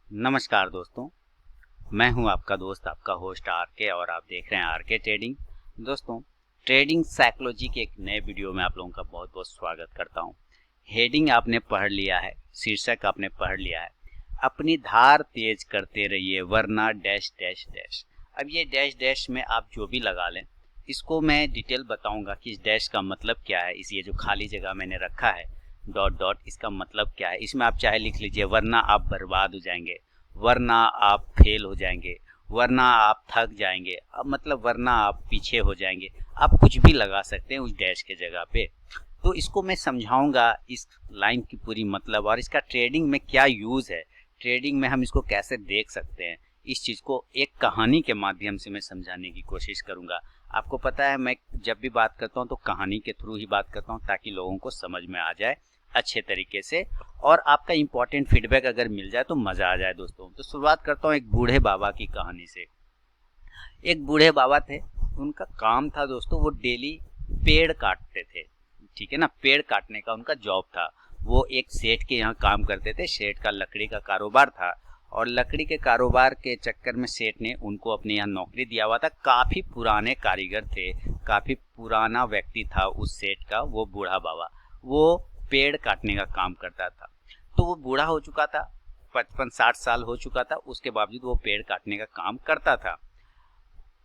नमस्कार दोस्तों, मैं हूं आपका दोस्त, आपका होस्ट आरके और आप देख रहे हैं आरके ट्रेडिंग। दोस्तों, ट्रेडिंग साइकोलॉजी के एक नए वीडियो में आप लोगों का बहुत बहुत स्वागत करता हूं। हेडिंग आपने पढ़ लिया है, शीर्षक आपने पढ़ लिया है, अपनी धार तेज करते रहिए वरना डैश डैश डैश। अब ये डैश डैश में आप जो भी लगा लें, इसको मैं डिटेल बताऊंगा कि इस डैश का मतलब क्या है। इस ये जो खाली जगह मैंने रखा है डॉट डॉट, इसका मतलब क्या है। इसमें आप चाहे लिख लीजिए वरना आप बर्बाद हो जाएंगे, वरना आप फेल हो जाएंगे, वरना आप थक जाएंगे, अब मतलब वरना आप पीछे हो जाएंगे। आप कुछ भी लगा सकते हैं उस डैश के जगह पे। तो इसको मैं समझाऊंगा, इस लाइन की पूरी मतलब और इसका ट्रेडिंग में क्या यूज़ है, ट्रेडिंग में हम इसको कैसे देख सकते हैं। इस चीज़ को एक कहानी के माध्यम से मैं समझाने की कोशिश करूंगा। आपको पता है, मैं जब भी बात करता हूं तो कहानी के थ्रू ही बात करता हूं ताकि लोगों को समझ में आ जाए अच्छे तरीके से, और आपका इंपॉर्टेंट फीडबैक अगर मिल जाए तो मज़ा आ जाए। दोस्तों, तो शुरुआत करता हूँ एक बूढ़े बाबा की कहानी से। एक बूढ़े बाबा थे, उनका काम था दोस्तों, वो डेली पेड़ काटते थे। ठीक है ना, पेड़ काटने का उनका जॉब था। वो एक सेठ के यहाँ काम करते थे। सेठ का लकड़ी का कारोबार था और लकड़ी के कारोबार के चक्कर में सेठ ने उनको अपने यहाँ नौकरी दिया हुआ था। काफ़ी पुराने कारीगर थे, काफ़ी पुराना व्यक्ति था उस सेठ का वो बूढ़ा बाबा। वो पेड़ काटने का काम करता था। तो वो बूढ़ा हो चुका था, 55-60 साल हो चुका था, उसके बावजूद वो पेड़ काटने का काम करता था।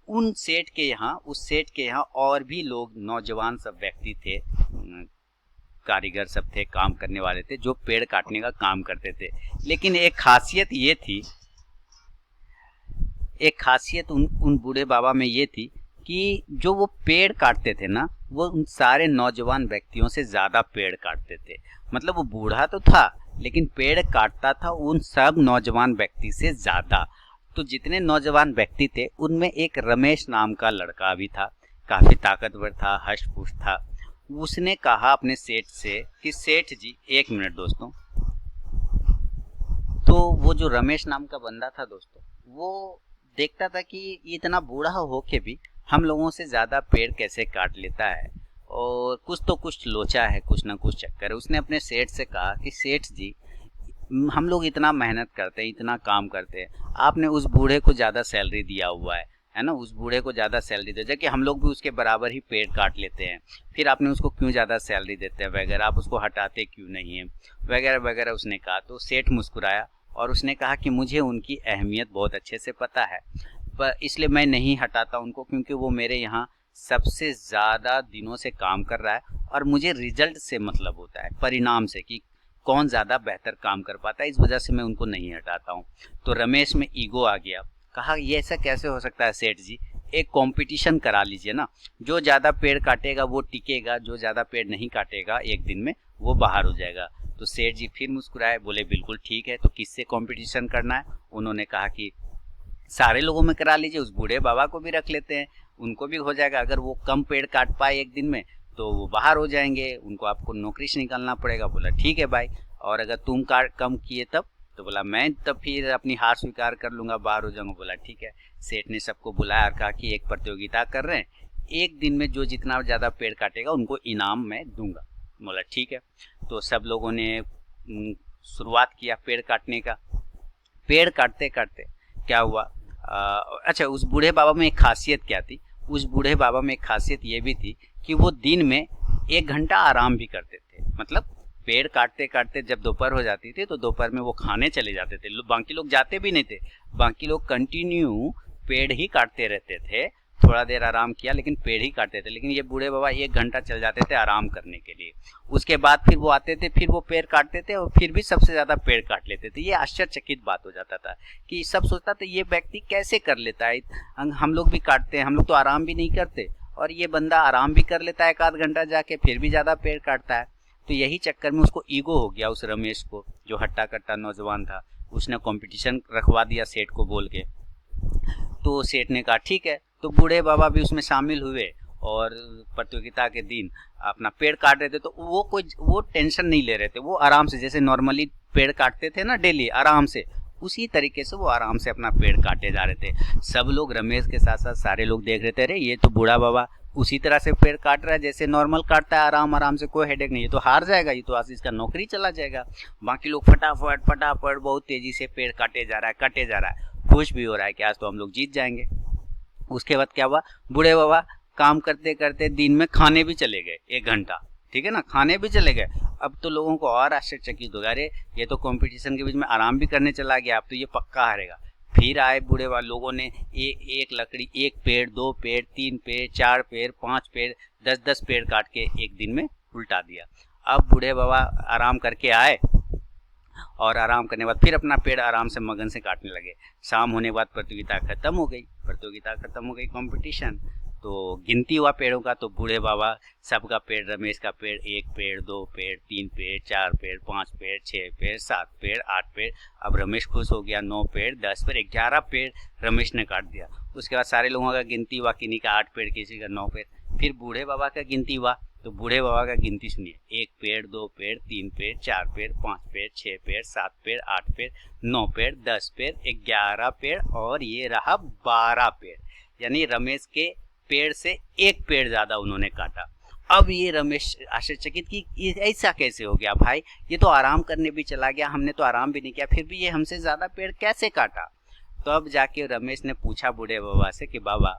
उन सेठ के यहाँ, उस सेठ के यहाँ और भी लोग, नौजवान सब व्यक्ति थे, कारीगर सब थे, काम करने वाले थे जो पेड़ काटने का काम करते थे। लेकिन एक खासियत ये थी, एक खासियत उन बूढ़े बाबा में ये थी कि जो वो पेड़ काटते थे ना, वो उन सारे नौजवान व्यक्तियों से ज़्यादा पेड़ काटते थे। मतलब वो बूढ़ा तो था लेकिन पेड़ काटता था उन सब नौजवान व्यक्ति से ज़्यादा। तो जितने नौजवान व्यक्ति थे उनमें एक रमेश नाम का लड़का भी था, काफ़ी ताकतवर था, हष्ट पुष्ट था। उसने कहा अपने सेठ से कि सेठ जी, एक मिनट दोस्तों। तो वो जो रमेश नाम का बंदा था दोस्तों, वो देखता था कि इतना बूढ़ा होके भी हम लोगों से ज़्यादा पेड़ कैसे काट लेता है, और कुछ लोचा है, कुछ ना कुछ चक्कर है। उसने अपने सेठ से कहा कि सेठ जी, हम लोग इतना मेहनत करते हैं, इतना काम करते हैं, आपने उस बूढ़े को ज़्यादा सैलरी दिया हुआ है ना, उस बूढ़े को ज़्यादा सैलरी दे, जबकि हम लोग भी उसके बराबर ही पेड़ काट लेते हैं, फिर आपने उसको क्यों ज़्यादा सैलरी देते हैं वगैरह, आप उसको हटाते क्यों नहीं हैं वगैरह वगैरह उसने कहा। तो सेठ मुस्कुराया और उसने कहा कि मुझे उनकी अहमियत बहुत अच्छे से पता है, पर इसलिए मैं नहीं हटाता उनको, क्योंकि वो मेरे यहाँ सबसे ज़्यादा दिनों से काम कर रहा है और मुझे रिजल्ट से मतलब होता है, परिणाम से, कि कौन ज़्यादा बेहतर काम कर पाता है, इस वजह से मैं उनको नहीं हटाता हूँ। तो रमेश में ईगो आ गया। कहा ये ऐसा कैसे हो सकता है सेठ जी, एक कंपटीशन करा लीजिए ना, जो ज़्यादा पेड़ काटेगा वो टिकेगा, जो ज़्यादा पेड़ नहीं काटेगा एक दिन में वो बाहर हो जाएगा। तो सेठ जी फिर मुस्कुराए, बोले बिल्कुल ठीक है, तो किससे कंपटीशन करना है। उन्होंने कहा कि सारे लोगों में करा लीजिए, उस बूढ़े बाबा को भी रख लेते हैं, उनको भी हो जाएगा। अगर वो कम पेड़ काट पाए एक दिन में तो वो बाहर हो जाएंगे, उनको आपको नौकरी से निकालना पड़ेगा। बोला ठीक है भाई, और अगर तुम काट कम किए तब, तो बोला मैं तब फिर अपनी हार स्वीकार कर लूँगा, बाहर हो जाऊँगा। बोला ठीक है। सेठ ने सबको बुलाया और कहा कि एक प्रतियोगिता कर रहे हैं, एक दिन में जो जितना ज़्यादा पेड़ काटेगा उनको इनाम मैं दूंगा। बोला ठीक है। तो सब लोगों ने शुरुआत किया पेड़ काटने का। पेड़ काटते काटते क्या हुआ, अच्छा, उस बूढ़े बाबा में एक खासियत क्या थी, उस बूढ़े बाबा में एक खासियत ये भी थी कि वो दिन में 1 घंटा आराम भी करते थे। मतलब पेड़ काटते काटते जब दोपहर हो जाती थी तो दोपहर में वो खाने चले जाते थे। बाकी लोग जाते भी नहीं थे, बाकी लोग कंटिन्यू पेड़ ही काटते रहते थे। थोड़ा देर आराम किया लेकिन पेड़ ही काटते थे। लेकिन ये बूढ़े बाबा 1 घंटा चल जाते थे आराम करने के लिए। उसके बाद फिर वो आते थे, फिर वो पेड़ काटते थे और फिर भी सबसे ज़्यादा पेड़ काट लेते थे। ये आश्चर्यचकित बात हो जाता था कि सब सोचता था ये व्यक्ति कैसे कर लेता है, हम लोग भी काटते हैं, हम लोग तो आराम भी नहीं करते, और ये बंदा आराम भी कर लेता है 1 आध घंटा जाके, फिर भी ज़्यादा पेड़ काटता है। तो यही चक्कर में उसको ईगो हो गया, उस रमेश को, जो हट्टा कट्टा नौजवान था। उसने कंपटीशन रखवा दिया सेठ को बोल के। तो सेठ ने कहा ठीक है। तो बूढ़े बाबा भी उसमें शामिल हुए और प्रतियोगिता के दिन अपना पेड़ काट रहे थे। तो वो टेंशन नहीं ले रहे थे, वो आराम से, जैसे नॉर्मली पेड़ काटते थे ना डेली आराम से, उसी तरीके से वो आराम से अपना पेड़ काटे जा रहे थे। सब लोग, रमेश के साथ साथ सारे लोग देख रहे थे, अरे ये तो बूढ़ा बाबा उसी तरह से पेड़ काट रहा है जैसे नॉर्मल काटता है, आराम आराम से, कोई हेडेक नहीं। ये तो हार जाएगा, ये तो आज इसका नौकरी चला जाएगा। बाकी लोग फटाफट फटाफट बहुत तेजी से पेड़ काटे जा रहा है, कटे जा रहा है, खुश भी हो रहा है कि आज तो हम लोग जीत जाएंगे। उसके बाद क्या हुआ, बूढ़े बाबा काम करते करते दिन में खाने भी चले गए 1 घंटा, ठीक है ना, खाने भी चले गए। अब तो लोगों को और आश्चर्यचकित हो गया, अरे ये तो कंपटीशन के बीच में आराम भी करने चला गया, अब तो ये पक्का हारेगा। फिर आए बूढ़े वाले लोगों ने एक लकड़ी, 1 पेड़, 2 पेड़, 3 पेड़, 4 पेड़, 5 पेड़, 10-10 पेड़ काट के एक दिन में उल्टा दिया। अब बूढ़े बाबा आराम करके आए और आराम करने के बाद फिर अपना पेड़ आराम से मगन से काटने लगे। शाम होने के बाद प्रतियोगिता खत्म हो गई, कंपटीशन। तो गिनती हुआ पेड़ों का, तो बूढ़े बाबा सबका पेड़, रमेश का पेड़ 1 पेड़, 2 पेड़, 3 पेड़, 4 पेड़, 5 पेड़, 6 पेड़, 7 पेड़, 8 पेड़। अब रमेश खुश हो गया, 9 पेड़, 10 पेड़, 11 पेड़ रमेश ने काट दिया। उसके बाद सारे लोगों का गिनती हुआ, किन्हीं का 8 पेड़, किसी का 9 पेड़। फिर बूढ़े बाबा का गिनती हुआ, तो बूढ़े बाबा का गिनती सुनिए, 1 पेड़, 2 पेड़, 3 पेड़, 4 पेड़, 5 पेड़, 6 पेड़, 7 पेड़, 8 पेड़, 9 पेड़, 10 पेड़, 11 पेड़ और ये रहा 12 पेड़। यानी रमेश के पेड़ से 1 पेड़ ज्यादा उन्होंने काटा। अब ये रमेश आश्चर्यचकित कि ऐसा कैसे हो गया भाई, ये तो आराम करने भी चला गया, हमने तो आराम भी नहीं किया, फिर भी ये हमसे ज्यादा पेड़ कैसे काटा। तो अब जाके रमेश ने पूछा बूढ़े बाबा से कि बाबा,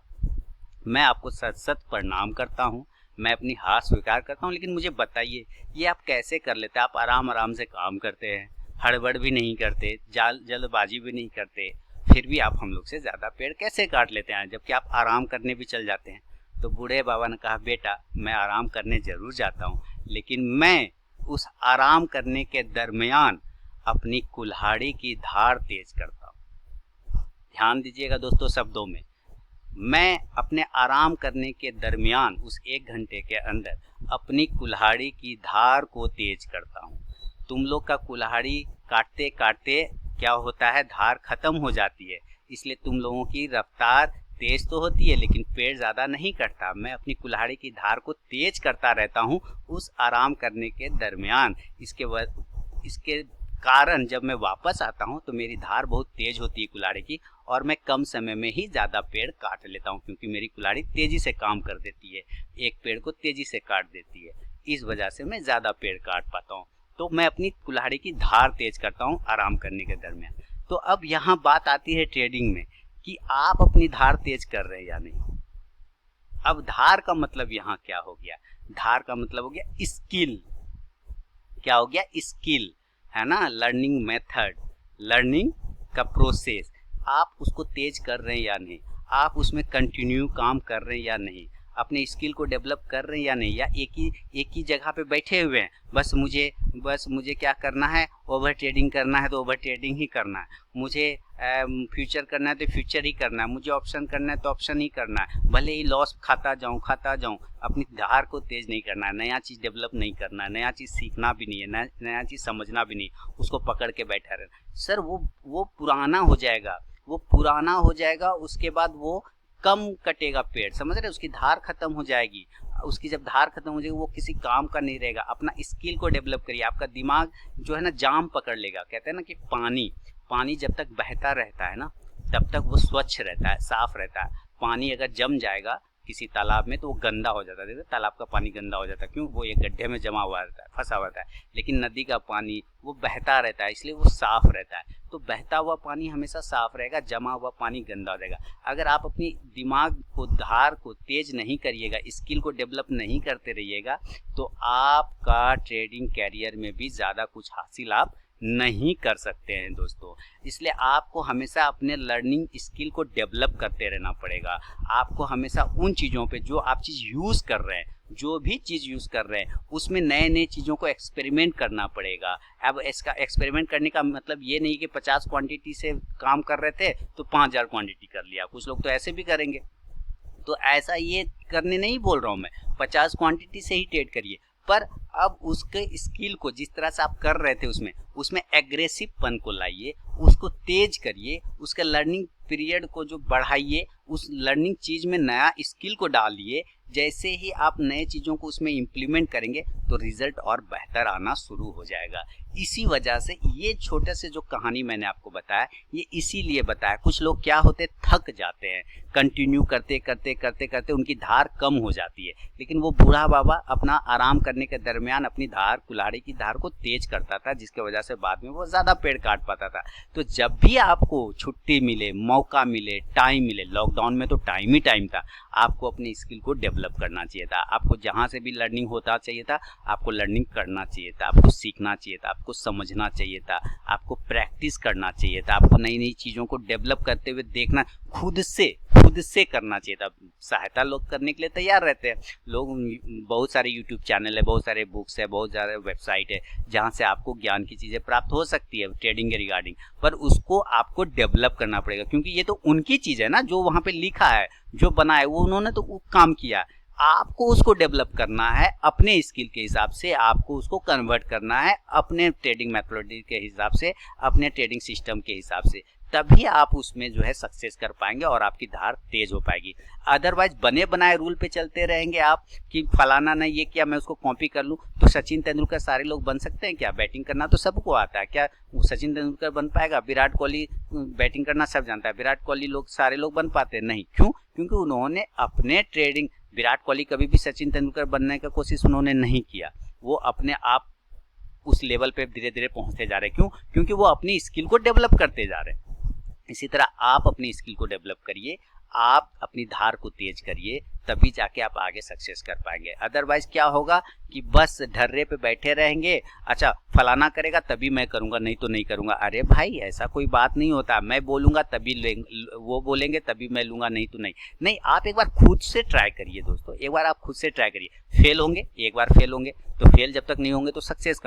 मैं आपको सच सच प्रणाम करता हूँ, मैं अपनी हार स्वीकार करता हूँ, लेकिन मुझे बताइए ये आप कैसे कर लेते हैं? आप आराम आराम से काम करते हैं, हड़बड़ भी नहीं करते, जल्दबाजी भी नहीं करते, फिर भी आप हम लोग से ज़्यादा पेड़ कैसे काट लेते हैं, जबकि आप आराम करने भी चल जाते हैं। तो बूढ़े बाबा ने कहा, बेटा मैं आराम करने ज़रूर जाता हूँ, लेकिन मैं उस आराम करने के दरमियान अपनी कुल्हाड़ी की धार तेज करता हूँ। ध्यान दीजिएगा दोस्तों शब्दों में, मैं अपने आराम करने के दरमियान उस 1 घंटे के अंदर अपनी कुल्हाड़ी की धार को तेज करता हूँ। तुम लोग का कुल्हाड़ी काटते काटते क्या होता है, धार खत्म हो जाती है, इसलिए तुम लोगों की रफ्तार तेज तो होती है लेकिन पेड़ ज़्यादा नहीं कटता। मैं अपनी कुल्हाड़ी की धार को तेज करता रहता हूँ उस आराम करने के दरमियान। इसके कारण जब मैं वापस आता हूँ तो मेरी धार बहुत तेज होती है कुल्हाड़ी की, और मैं कम समय में ही ज़्यादा पेड़ काट लेता हूँ, क्योंकि मेरी कुल्हाड़ी तेज़ी से काम कर देती है, 1 पेड़ को तेज़ी से काट देती है, इस वजह से मैं ज़्यादा पेड़ काट पाता हूँ। तो मैं अपनी कुल्हाड़ी की धार तेज करता हूँ आराम करने के दरमियान। तो अब यहाँ बात आती है ट्रेडिंग में कि आप अपनी धार तेज कर रहे हैं या नहीं। अब धार का मतलब यहाँ क्या हो गया, धार का मतलब हो गया स्किल। क्या हो गया, स्किल, है ना, लर्निंग मेथड, लर्निंग का प्रोसेस। आप उसको तेज कर रहे हैं या नहीं, आप उसमें कंटिन्यू काम कर रहे हैं या नहीं, अपने स्किल को डेवलप कर रहे हैं या नहीं, या एक ही जगह पे बैठे हुए हैं, बस मुझे क्या करना है, ओवर ट्रेडिंग करना है तो ओवर ट्रेडिंग ही करना है, मुझे फ्यूचर करना है तो फ्यूचर ही करना है, मुझे ऑप्शन करना है तो ऑप्शन ही करना है, भले ही लॉस खाता जाऊं, अपनी धार को तेज नहीं करना है, नया चीज़ डेवलप नहीं करना है, नया चीज़ सीखना भी नहीं है, नया चीज़ समझना भी नहीं, उसको पकड़ के बैठा रहना। सर वो पुराना हो जाएगा, उसके बाद वो कम कटेगा पेड़, समझ रहे, उसकी धार खत्म हो जाएगी, उसकी जब धार खत्म हो जाएगी वो किसी काम का नहीं रहेगा। अपना स्किल को डेवलप करिए, आपका दिमाग जो है ना जाम पकड़ लेगा। कहते हैं ना कि पानी जब तक बहता रहता है ना तब तक वो स्वच्छ रहता है, साफ रहता है। पानी अगर जम जाएगा किसी तालाब में तो वो गंदा हो जाता है, देखते तालाब का पानी गंदा हो जाता है, क्यों, वो एक गड्ढे में जमा हुआ रहता है, फंसा हुआ रहता है। लेकिन नदी का पानी वो बहता रहता है, इसलिए वो साफ रहता है। तो बहता हुआ पानी हमेशा साफ रहेगा, जमा हुआ पानी गंदा हो जाएगा। अगर आप अपनी दिमाग को, धार को तेज नहीं करिएगा, स्किल को डेवलप नहीं करते रहिएगा, तो आपका ट्रेडिंग कैरियर में भी ज़्यादा कुछ हासिल आप नहीं कर सकते हैं दोस्तों। इसलिए आपको हमेशा अपने लर्निंग स्किल को डेवलप करते रहना पड़ेगा। आपको हमेशा उन चीज़ों पे जो आप चीज़ यूज़ कर रहे हैं, जो भी चीज़ यूज़ कर रहे हैं उसमें नए चीज़ों को एक्सपेरिमेंट करना पड़ेगा। अब इसका एक्सपेरिमेंट करने का मतलब ये नहीं कि 50 क्वांटिटी से काम कर रहे थे तो 5000 क्वांटिटी कर लिया, कुछ लोग तो ऐसे भी करेंगे। तो ऐसा ये करने नहीं बोल रहा हूँ मैं, 50 क्वांटिटी से ही ट्रेड करिए, पर अब उसके स्किल को जिस तरह से आप कर रहे थे उसमें एग्रेसिव पन को लाइए, उसको तेज करिए, उसके लर्निंग पीरियड को जो बढ़ाइए, उस लर्निंग चीज़ में नया स्किल को डालिए। जैसे ही आप नए चीज़ों को उसमें इम्प्लीमेंट करेंगे तो रिजल्ट और बेहतर आना शुरू हो जाएगा। इसी वजह से ये छोटे से जो कहानी मैंने आपको बताया, ये इसीलिए बताया। कुछ लोग क्या होते, थक जाते हैं, कंटिन्यू करते करते करते करते उनकी धार कम हो जाती है, लेकिन वो बूढ़ा बाबा अपना आराम करने के दरमियान अपनी धार, कुल्हाड़ी की धार को तेज करता था, जिसके वजह से बाद में वो ज़्यादा पेड़ काट पाता था। तो जब भी आपको छुट्टी मिले, मौका मिले, टाइम मिले, लॉकडाउन में तो टाइम ही टाइम था, आपको अपनी स्किल को डेवलप करना चाहिए था। आपको जहाँ से भी लर्निंग होता चाहिए था, आपको लर्निंग करना चाहिए था, आपको सीखना चाहिए था, आपको समझना चाहिए था, आपको प्रैक्टिस करना चाहिए था, आपको नई नई चीज़ों को डेवलप करते हुए देखना, खुद से करना चाहिए था। सहायता लोग करने के लिए तैयार रहते हैं लोग, बहुत सारे यूट्यूब चैनल है, बहुत सारे बुक्स है, बहुत सारे वेबसाइट है जहाँ से आपको ज्ञान की चीज़ें प्राप्त हो सकती है ट्रेडिंग के रिगार्डिंग, पर उसको आपको डेवलप करना पड़ेगा, क्योंकि ये तो उनकी चीज़ है ना, जो वहाँ पे लिखा है, जो बना है, वो उन्होंने तो वो काम किया। आपको उसको डेवलप करना है अपने स्किल के हिसाब से, आपको उसको कन्वर्ट करना है अपने ट्रेडिंग मेथोडोलॉजी के हिसाब से, अपने ट्रेडिंग सिस्टम के हिसाब से, तभी आप उसमें जो है सक्सेस कर पाएंगे और आपकी धार तेज हो पाएगी। अदरवाइज बने बनाए रूल पे चलते रहेंगे आप कि फलाना ने ये किया मैं उसको कॉपी कर लूँ, तो सचिन तेंदुलकर सारे लोग बन सकते हैं क्या? बैटिंग करना तो सबको आता है, क्या सचिन तेंदुलकर बन पाएगा? विराट कोहली बैटिंग करना सब जानता है, विराट कोहली लोग सारे लोग बन पाते हैं? नहीं। क्यों? क्योंकि उन्होंने अपने ट्रेडिंग, विराट कोहली कभी भी सचिन तेंदुलकर बनने का कोशिश उन्होंने नहीं किया, वो अपने आप उस लेवल पे धीरे धीरे पहुंचते जा रहे हैं। क्यों? क्योंकि वो अपनी स्किल को डेवलप करते जा रहे हैं। इसी तरह आप अपनी स्किल को डेवलप करिए, आप अपनी धार को तेज करिए, तभी जाके आप आगे सक्सेस कर पाएंगे। अदरवाइज क्या होगा कि बस ढर्रे पे बैठे रहेंगे, अच्छा फलाना करेगा तभी मैं करूंगा, नहीं तो नहीं करूंगा। अरे भाई ऐसा कोई बात नहीं होता, मैं बोलूंगा तभी वो बोलेंगे तभी मैं लूंगा, नहीं तो नहीं। नहीं, आप एक बार खुद से ट्राई करिए दोस्तों, एक बार आप खुद से ट्राई करिए। फेल होंगे, एक बार फेल होंगे, तो फेल जब तक नहीं होंगे तो सक्सेस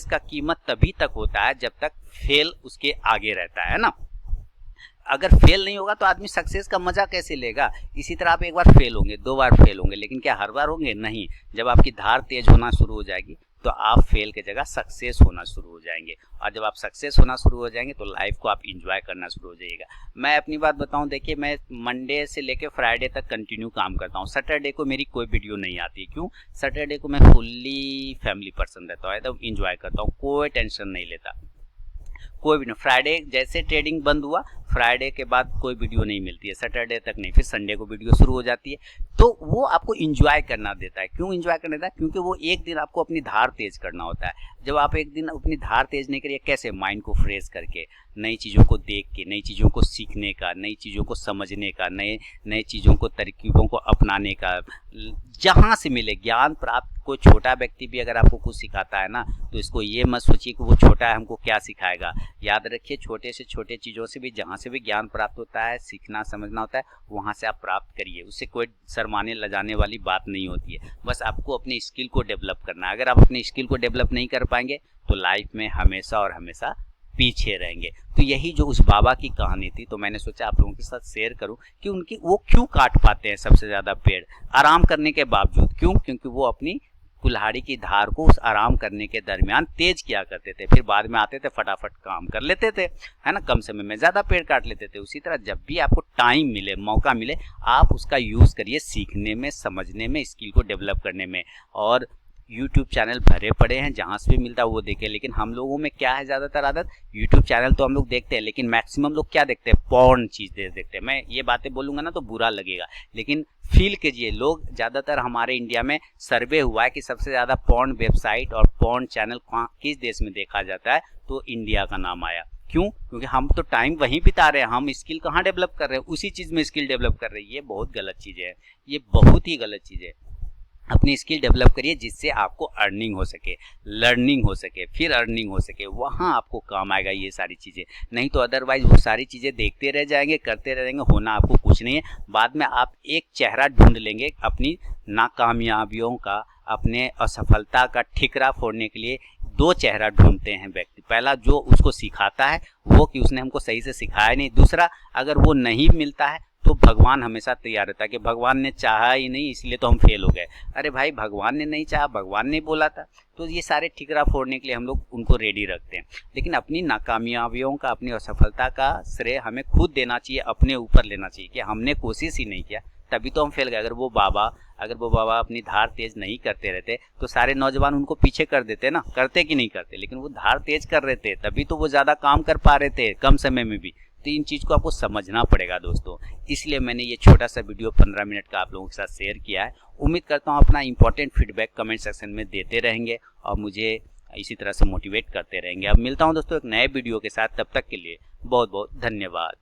का कीमत तभी तक होता है जब तक फेल उसके आगे रहता है ना। अगर फेल नहीं होगा तो आदमी सक्सेस का मजा कैसे लेगा? इसी तरह आप एक बार फेल होंगे, 2 बार फेल होंगे, लेकिन क्या हर बार होंगे? नहीं। जब आपकी धार तेज होना शुरू हो जाएगी तो आप फेल की जगह सक्सेस होना शुरू हो जाएंगे, और जब आप सक्सेस होना शुरू हो जाएंगे तो लाइफ को आप इंजॉय करना शुरू हो जाइएगा। मैं अपनी बात बताऊं, देखिए मैं मंडे से लेकर फ्राइडे तक कंटिन्यू काम करता हूं। सैटरडे को मेरी कोई वीडियो नहीं आती। क्यों? सैटरडे को मैं फुल्ली फैमिली पर्सन रहता हूँ, एकदम इंजॉय करता हूँ, कोई टेंशन नहीं लेता, कोई भी नहीं। फ्राइडे जैसे ट्रेडिंग बंद हुआ, फ्राइडे के बाद कोई वीडियो नहीं मिलती है, सैटरडे तक नहीं, फिर संडे को वीडियो शुरू हो जाती है। तो वो आपको इंजॉय करना देता है। क्यों इंजॉय करना देता है? क्योंकि वो एक दिन आपको अपनी धार तेज करना होता है। जब आप एक दिन अपनी धार तेज नहीं करिए, कैसे? माइंड को फ्रेश करके, नई चीज़ों को देख के, नई चीज़ों को सीखने का, नई चीज़ों को समझने का, नए चीज़ों को, तरकीबों को अपनाने का, जहाँ से मिले ज्ञान प्राप्त। कोई छोटा व्यक्ति भी अगर आपको कुछ सिखाता है ना, तो इसको ये मत सोचिए कि वो छोटा है हमको क्या सिखाएगा। याद रखिए, छोटे से छोटे चीज़ों से भी जहाँ से भी ज्ञान प्राप्त होता है, सीखना समझना होता है, वहाँ से आप प्राप्त करिए। उससे कोई शर्माने लजाने वाली बात नहीं होती है। बस आपको अपनी स्किल को डेवलप करना है। अगर आप अपनी स्किल को डेवलप नहीं कर पाएंगे तो लाइफ में हमेशा और हमेशा पीछे रहेंगे। तो यही जो उस बाबा की कहानी थी, तो मैंने सोचा आप लोगों के साथ शेयर करूं कि उनकी वो क्यों काट पाते हैं सबसे ज़्यादा पेड़ आराम करने के बावजूद। क्यों? क्योंकि वो अपनी कुल्हाड़ी की धार को उस आराम करने के दरमियान तेज किया करते थे, फिर बाद में आते थे फटाफट काम कर लेते थे, है ना, कम समय में ज़्यादा पेड़ काट लेते थे। उसी तरह जब भी आपको टाइम मिले, मौका मिले, आप उसका यूज़ करिए सीखने में, समझने में, स्किल को डेवलप करने में। और यूट्यूब चैनल भरे पड़े हैं, जहाँ से भी मिलता है वो देखें। लेकिन हम लोगों में क्या है ज़्यादातर आदत, यूट्यूब चैनल तो हम लोग देखते हैं, लेकिन मैक्सिमम लोग क्या देखते हैं? पॉर्न चीज़ देखते हैं। मैं ये बातें बोलूँगा ना तो बुरा लगेगा, लेकिन फील कीजिए, लोग ज़्यादातर हमारे इंडिया में सर्वे हुआ है कि सबसे ज़्यादा पॉर्न वेबसाइट और पॉर्न चैनल किस देश में देखा जाता है, तो इंडिया का नाम आया। क्यों? क्योंकि हम तो टाइम वहीं बिता रहे हैं, हम स्किल कहाँ डेवलप कर रहे हैं? उसी चीज़ में स्किल डेवलप कर रहे हैं। ये बहुत गलत चीज़ है, ये बहुत ही गलत चीज़ है। अपनी स्किल डेवलप करिए जिससे आपको अर्निंग हो सके, लर्निंग हो सके, फिर अर्निंग हो सके, वहाँ आपको काम आएगा ये सारी चीज़ें। नहीं तो अदरवाइज वो सारी चीज़ें देखते रह जाएंगे, करते रहेंगे, होना आपको कुछ नहीं है। बाद में आप एक चेहरा ढूंढ लेंगे अपनी नाकामयाबियों का, अपने असफलता का ठिकरा फोड़ने के लिए 2 चेहरा ढूंढते हैं व्यक्ति। पहला जो उसको सिखाता है वो कि उसने हमको सही से सिखाया नहीं, दूसरा अगर वो नहीं मिलता है तो भगवान हमेशा तैयार रहता है कि भगवान ने चाहा ही नहीं इसलिए तो हम फेल हो गए। अरे भाई, भगवान ने नहीं चाहा, भगवान ने बोला था। तो ये सारे ठिकरा फोड़ने के लिए हम लोग उनको रेडी रखते हैं। लेकिन अपनी नाकामयाबियों का, अपनी असफलता का श्रेय हमें खुद देना चाहिए, अपने ऊपर लेना चाहिए कि हमने कोशिश ही नहीं किया तभी तो हम फेल गए। अगर वो बाबा अपनी धार तेज नहीं करते रहते तो सारे नौजवान उनको पीछे कर देते ना, करते कि नहीं करते, लेकिन वो धार तेज कर रहे थे तभी तो वो ज़्यादा काम कर पा रहे थे कम समय में भी। तो इन चीज़ को आपको समझना पड़ेगा दोस्तों, इसलिए मैंने ये छोटा सा वीडियो 15 मिनट का आप लोगों के साथ शेयर किया है। उम्मीद करता हूँ अपना इंपॉर्टेंट फीडबैक कमेंट सेक्शन में देते रहेंगे और मुझे इसी तरह से मोटिवेट करते रहेंगे। अब मिलता हूँ दोस्तों एक नए वीडियो के साथ, तब तक के लिए बहुत बहुत धन्यवाद।